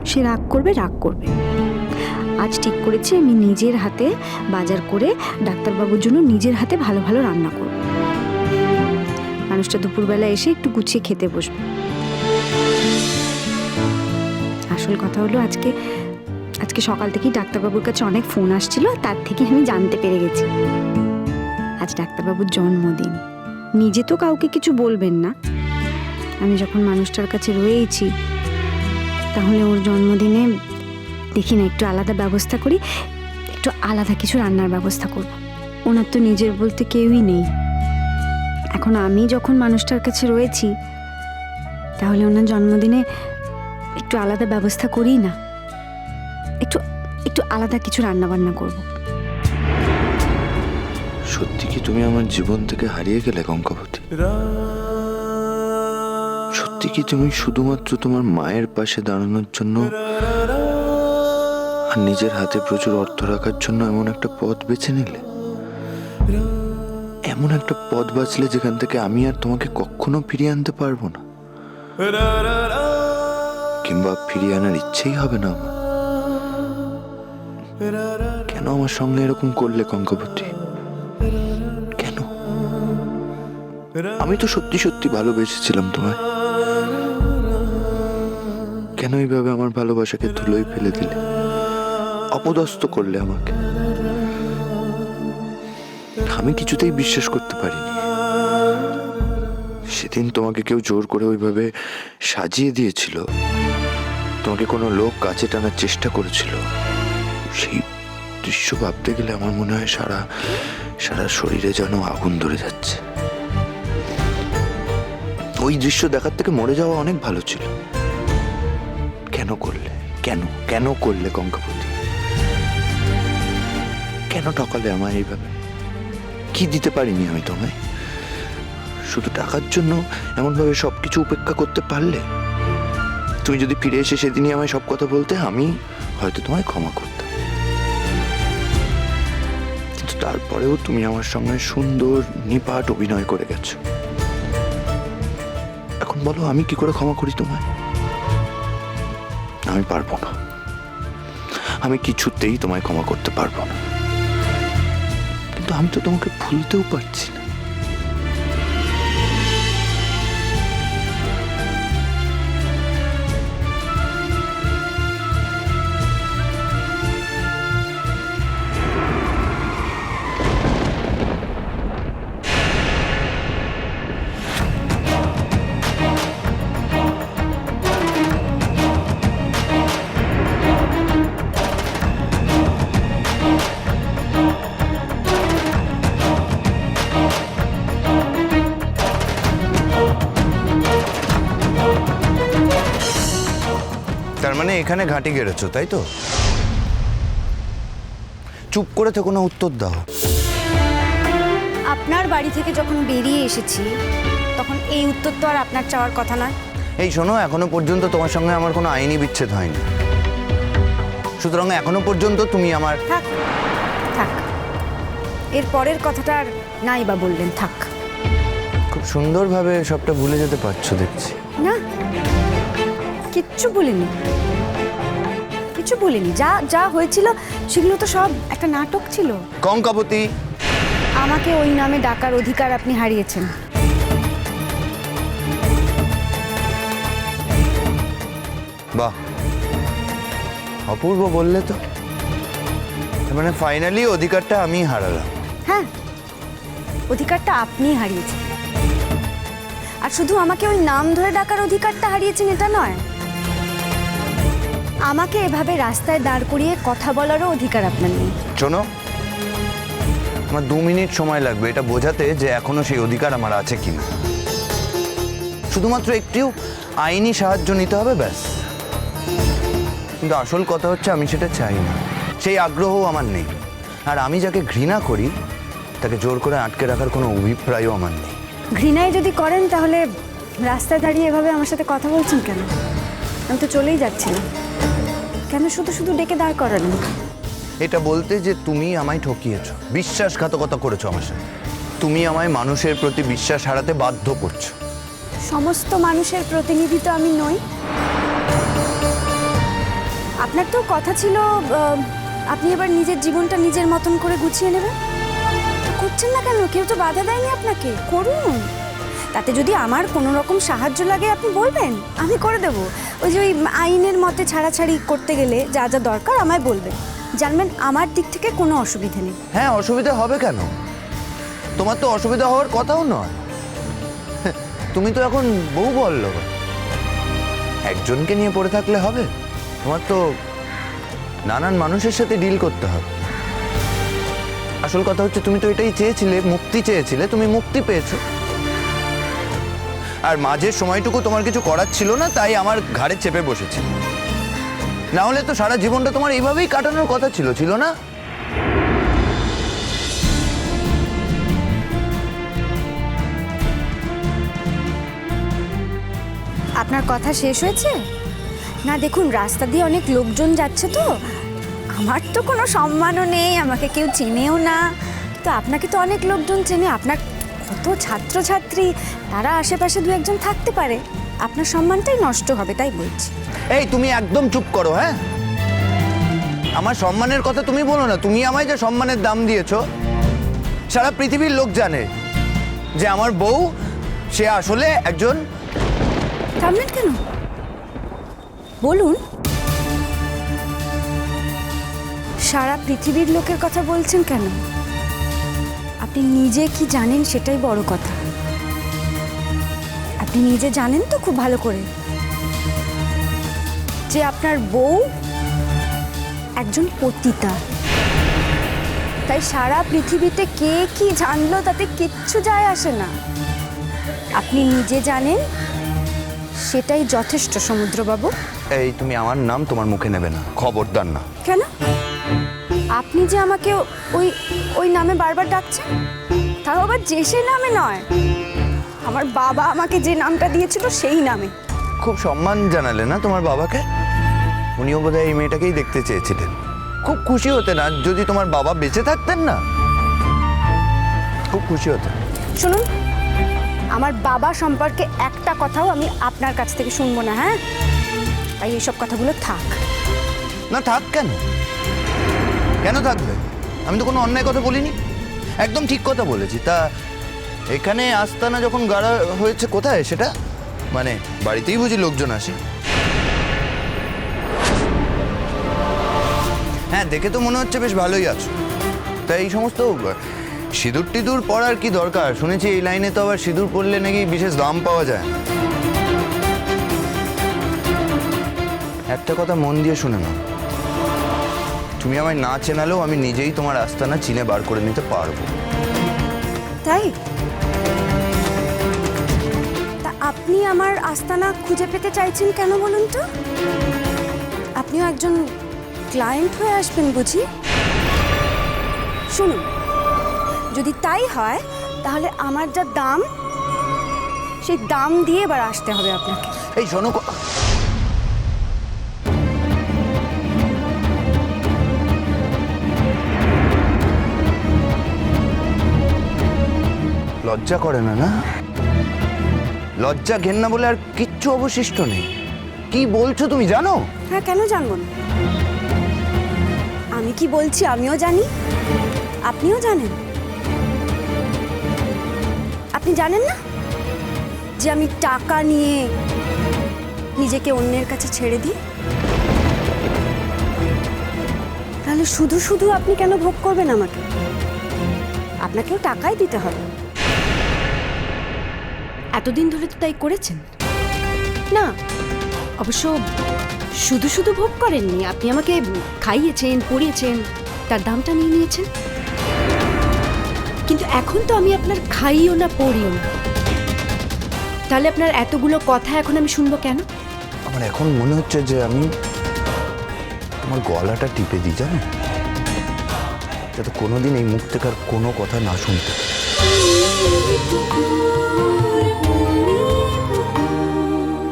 সে রাগ করবে রাগ করবে। আজ ঠিক করেছি আমি নিজের হাতে বাজার করে ডাক্তারবাবুর জন্য নিজের হাতে ভালো ভালো রান্না করব। মানুষটা দুপুরবেলা এসে একটু গুছিয়ে খেতে বসবে। আসল কথা হলো আজকে সকাল থেকেই ডাক্তারবাবুর কাছে অনেক ফোন আসছিল, তার থেকে আমি জানতে পেরে গেছি আজ ডাক্তারবাবুর জন্মদিন। নিজে তো কাউকে কিছু বলবেন না, আমি যখন মানুষটার কাছে রয়েছি তাহলে ওর জন্মদিনে দেখি না একটু আলাদা ব্যবস্থা করি, একটু আলাদা কিছু রান্নার ব্যবস্থা করব। ওনার তো নিজের বলতে কেউই নেই। এখন আমি যখন মানুষটার কাছে রয়েছি তাহলে ওনার জন্মদিনে একটু আলাদা ব্যবস্থা করি না, একটু আলাদা কিছু রান্না বান্না করব। সত্যি কি তুমি আমার জীবন থেকে হারিয়ে গেলে কঙ্কাবতী? সত্যি কি তুমি শুধুমাত্র তোমার মায়ের পাশে দাঁড়ানোর জন্য আর নিজের হাতে প্রচুর অর্থ রাখার জন্য এমন একটা পথ বেছে নিলে? এমন একটা পথ বাঁচলে যেখান থেকে আমি আর তোমাকে কখনো ফিরিয়ে আনতে পারবো না, কিংবা ফিরিয়ে আনার ইচ্ছেই হবে না আমার। কেন আমার সঙ্গে এরকম করলে কঙ্কাবতী? কেন? আমি তো সত্যি সত্যি ভালোবেসেছিলাম তোমায়। কেন এইভাবে আমার ভালোবাসাকে ধুলোয় ফেলে দিলে, অপদস্থ করলে আমাকে? আমি কিছুতেই বিশ্বাস করতে পারিনি। সেদিন তোমাকে কেউ জোর করে ওইভাবে সাজিয়ে দিয়েছিল, তোমাকে কোনো লোক কাছে টানার চেষ্টা করেছিল। সেই দৃশ্য ভাবতে গেলে আমার মনে হয় সারা শরীরে যেন আগুন ধরে যাচ্ছে। ওই দৃশ্য দেখার থেকে মরে যাওয়া অনেক ভালো ছিল। কেন করলে? কেন করলে কঙ্কাবতী? কেন ঠকালে আমায় এইভাবে? কি দিতে পারিনি আমি তোমায়? শুধু টাকার জন্য এমনভাবে সবকিছু উপেক্ষা করতে পারলে? তুমি যদি ফিরে এসে সেদিনই আমায় সব কথা বলতে, আমি হয়তো তোমায় ক্ষমা করতাম। কিন্তু তারপরেও তুমি আমার সঙ্গে সুন্দর নিপাট অভিনয় করে গেছো। এখন বলো আমি কি করে ক্ষমা করি তোমায়? আমি পারবো না। আমি কিছুতেই তোমায় ক্ষমা করতে পারবো না। কিন্তু আমি তো তোমাকে ভুলতেও পারছি না। তার মানে এখানে ঘাঁটি গেড়েছো, তাই তো? চুপ করে থেকো না, উত্তর দাও। আপনার বাড়ি থেকে যখন বেরিয়ে এসেছি তখন এই উত্তর তো আর আপনার চাওয়ার কথা নয়। এই শোনো, এখনো পর্যন্ত তোমার সঙ্গে আমার কোনো আইনি বিচ্ছেদ হয়নি, সুতরাং এখনো পর্যন্ত তুমি আমার... থাক থাক, এর পরের কথাটা আর নাই বা বললেন, থাক। খুব সুন্দরভাবে সবটা ভুলে যেতে পারছো দেখছি। না, কিচ্ছু বলিনি। যা হয়েছিল সেগুলো তো সব একটা নাটক ছিল। কঙ্কাবতী, আমাকে ওই নামে ডাকার অধিকার আপনি হারিয়েছেন। বাহ, অপূর্ব বললে তো। মানে ফাইনালি অধিকারটা আমি হারালাম। হ্যাঁ, অধিকারটা আপনিই হারিয়েছেন। আর শুধু আমাকে ওই নাম ধরে ডাকার অধিকারটা হারিয়েছেন এটা নয়, আমাকে এভাবে রাস্তায় দাঁড় করিয়ে কথা বলারও অধিকার আপনার নেই। শোনো, আমার 2 মিনিট সময় লাগবে এটা বোঝাতে যে এখনো সেই অধিকার আমার আছে কিনা। শুধুমাত্র একটু আইনি সাহায্য নিতে হবে, ব্যাস। কিন্তু আসল কথা হচ্ছে আমি সেটা চাই না, সেই আগ্রহও আমার নেই। আর আমি যাকে ঘৃণা করি তাকে জোর করে আটকে রাখার কোনো অভিপ্রায়ও আমার নেই। ঘৃণায় যদি করেন তাহলে রাস্তায় দাঁড়িয়ে এভাবে আমার সাথে কথা বলছেন কেন? আমি তো চলেই যাচ্ছি না, কেন শুধু ডেকে দাঁড় করালেন? এটা বলতে যে তুমি আমায় ঠকিয়েছো, বিশ্বাসঘাতকতা করেছো আমার সাথে। তুমি আমায় মানুষের প্রতি বিশ্বাস হারাতে বাধ্য করছো। সমস্ত মানুষের প্রতিনিধি তো আমি নই। আপনার তো কথা ছিল আপনি এবার নিজের জীবনটা নিজের মতন করে গুছিয়ে নেবেন। তো করছেন না কেন? কেউ তো বাধা দেয়নি আপনাকে, করুন। তাতে যদি আমার কোনো রকম সাহায্য লাগে আপনি বলবেন, আমি করে দেব। ওই যে ওই আইনের মতে ছাড়াছাড়ি করতে গেলে যা যা দরকার আমায় বলবেন, জানবেন আমার দিক থেকে কোনো অসুবিধা নেই। হ্যাঁ, অসুবিধা হবে কেন? তোমার তো অসুবিধা হওয়ার কথাও নয়। তুমি তো এখন বউ বললো, একজনকে নিয়ে পড়ে থাকলে হবে? তোমার তো নানান মানুষের সাথে ডিল করতে হবে। আসল কথা হচ্ছে তুমি তো এটাই চেয়েছিলে, মুক্তি চেয়েছিলে, তুমি মুক্তি পেয়েছো। আর মাঝের সময়টুকু তোমার কিছু করার ছিল না, তাই আমার ঘাড়ে চেপে বসেছে। না হলে তো সারা জীবনটা তোমার এইভাবেই কাটানোর কথা ছিল, ছিল না? আপনার কথা শেষ হয়েছে? না দেখুন, রাস্তা দিয়ে অনেক লোকজন যাচ্ছে, তো আমার তো কোনো সম্মানও নেই, আমাকে কেউ চেনেও না। তো আপনাকে তো অনেক লোকজন চেনে, আপনার কত ছাত্রছাত্রী, তারা আশেপাশে দু একজন থাকতে পারে, আপনার সম্মানটাই নষ্ট হবে, তাই বলছি। এই তুমি একদম চুপ করো। হ্যাঁ, আমার সম্মানের কথা তুমি বলো না। তুমি আমায় যে সম্মানের দাম দিয়েছো, সারা পৃথিবীর লোক জানে যে আমার বউ সে আসলে একজন। থামলেন কেন? বলুন। সারা পৃথিবীর লোকের কথা বলছেন কেন? আপনি নিজে কি জানেন সেটাই বড় কথা। আপনি নিজে জানেন তো খুব ভালো করে যে আপনার বউ একজন পতিতা। তাই সারা পৃথিবীতে কে কি জানলো তাতে কিচ্ছু যায় আসে না। আপনি নিজে জানেন, সেটাই যথেষ্ট সমুদ্রবাবু। এই তুমি আমার নাম তোমার মুখে নেবে না, খবরদার না। কেন? আপনি যে আমাকে ওই ওই নামে বারবার ডাকছেন, তাও আবার যে সে নামে নয়, আমার বাবা আমাকে যে নামটা দিয়েছিল সেই নামে। খুব সম্মান জানালে না তোমার বাবাকে? উনিও বোধহয় এই মেয়েটাকেই দেখতে চেয়েছিলেন। খুব খুশি হতেন না যদি তোমার বাবা বেঁচে থাকতেন না, খুব খুশি হতেন। শুনুন, আমার বাবা সম্পর্কে একটা কথাও আমি আপনার কাছ থেকে শুনবো না। হ্যাঁ, তাই এইসব কথাগুলো থাক। না থাক কেন? কেন থাকবে? আমি তো কোনো অন্যায় কথা বলিনি, একদম ঠিক কথা বলেছি। তা এখানে আস্তানা যখন গাড়া হয়েছে কোথায় সেটা? মানে বাড়িতেই বুঝি লোকজন আসে? হ্যাঁ, দেখে তো মনে হচ্ছে বেশ ভালোই আছো। তাই এই সমস্ত সিঁদুর টিঁদুর পরার কি দরকার? শুনেছি এই লাইনে তো আবার সিঁদুর পরলে নাকি বিশেষ দাম পাওয়া যায়। একটা কথা মন দিয়ে শুনে নাও, তুমি আমায় না চেনালেও আমি নিজেই তোমার আস্তানা চিনে বার করে নিতে পারবো। তাই? তা আপনি আমার আস্তানা খুঁজে পেতে চাইছেন কেন বলুন তো? আপনিও একজন ক্লায়েন্ট হয়ে আসবেন বুঝি? শুনুন, যদি তাই হয় তাহলে আমার যা দাম, সেই দাম দিয়ে এবার আসতে হবে আপনাকে। এই শোনো, লজ্জা করে না? না লজ্জা ঘেন্না বলে আর কিচ্ছু অবশিষ্ট নেই। কি বলছো তুমি জানো? হ্যাঁ, কেন জানবো না? আমি কি বলছি আমিও জানি, আপনিও জানেন। আপনি জানেন না যে আমি টাকা নিয়ে নিজেকে অন্যের কাছে ছেড়ে দিই? তাহলে শুধু শুধু আপনি কেন ভোগ করবেন আমাকে? আপনাকেও টাকাই দিতে হবে। এতদিন ধরে তো তাই করেছেন না? অবশ্য শুধু শুধু ভোগ করেননি, আপনি আমাকে খাইয়েছেন, পরিয়েছেন, তার দামটা নিয়ে নিয়েছেন। কিন্তু এখন তো আমি আপনার খাইও না, পড়িও না, তাহলে আপনার এতগুলো কথা এখন আমি শুনবো কেন? আমার এখন মনে হচ্ছে যে আমি আমার গলাটা টিপে দিই, জানো, যাতে কোনোদিন এই মুখ থেকে আর কোনো কথা না শুনতে।